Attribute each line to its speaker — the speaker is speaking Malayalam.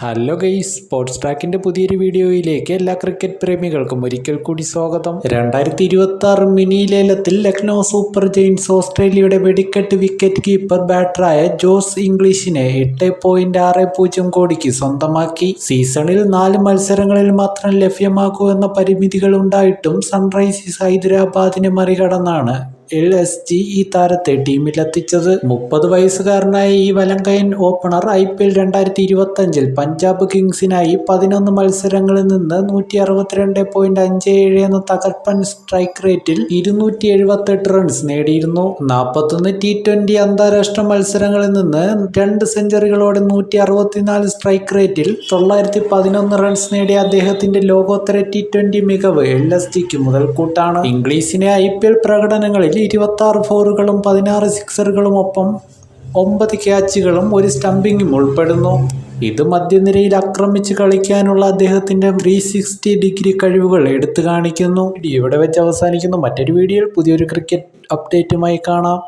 Speaker 1: ഹലോ ഗെയ്സ്, സ്പോർട്സ് ട്രാക്കിന്റെ പുതിയൊരു വീഡിയോയിലേക്ക് എല്ലാ ക്രിക്കറ്റ് പ്രേമികൾക്കും ഒരിക്കൽ കൂടി സ്വാഗതം. 2026 മിനി ലേലത്തിൽ ലക്നൗ സൂപ്പർ ജയൻസ് ഓസ്ട്രേലിയയുടെ വെടിക്കെട്ട് വിക്കറ്റ് കീപ്പർ ബാറ്ററായ ജോസ് ഇംഗ്ലീഷിനെ 8.60 കോടിക്ക് സ്വന്തമാക്കി. സീസണിൽ 4 മത്സരങ്ങളിൽ മാത്രം ലഭ്യമാകൂ എന്ന പരിമിതികൾ ഉണ്ടായിട്ടും സൺറൈസേഴ്സ് ഹൈദരാബാദിനെ മറികടന്നാണ് LSG ഈ താരത്തെ ടീമിലെത്തിച്ചത്. 30 വയസ്സുകാരനായ ഈ വലങ്കയൻ ഓപ്പണർ IPL 2025 പഞ്ചാബ് കിങ്സിനായി 11 മത്സരങ്ങളിൽ നിന്ന് 162.57 എന്ന തകർപ്പൻ സ്ട്രൈക്ക് റേറ്റിൽ 278 റൺസ് നേടിയിരുന്നു. 41 T20 അന്താരാഷ്ട്ര മത്സരങ്ങളിൽ നിന്ന് 2 സെഞ്ചുറികളോടെ 164 സ്ട്രൈക്ക് റേറ്റിൽ 911 റൺസ് നേടിയ അദ്ദേഹത്തിന്റെ ലോകോത്തര T20 മികവ് LSGക്ക് മുതൽക്കൂട്ടാണ്. ഇംഗ്ലീഷിനെ IPL പ്രകടനങ്ങളിൽ 26 ഫോറുകളും 16 സിക്സറുകളും ഒപ്പം 9 ക്യാച്ചുകളും 1 സ്റ്റംപിങ്ങും ഉൾപ്പെടുന്നു. ഇത് മധ്യനിരയിൽ ആക്രമിച്ച് കളിക്കാനുള്ള അദ്ദേഹത്തിന്റെ 360 ഡിഗ്രി കഴിവുകൾ എടുത്തു കാണിക്കുന്നു. ഇവിടെ വെച്ച് അവസാനിക്കുന്നു. മറ്റൊരു വീഡിയോയിൽ പുതിയൊരു ക്രിക്കറ്റ് അപ്ഡേറ്റുമായി കാണാം.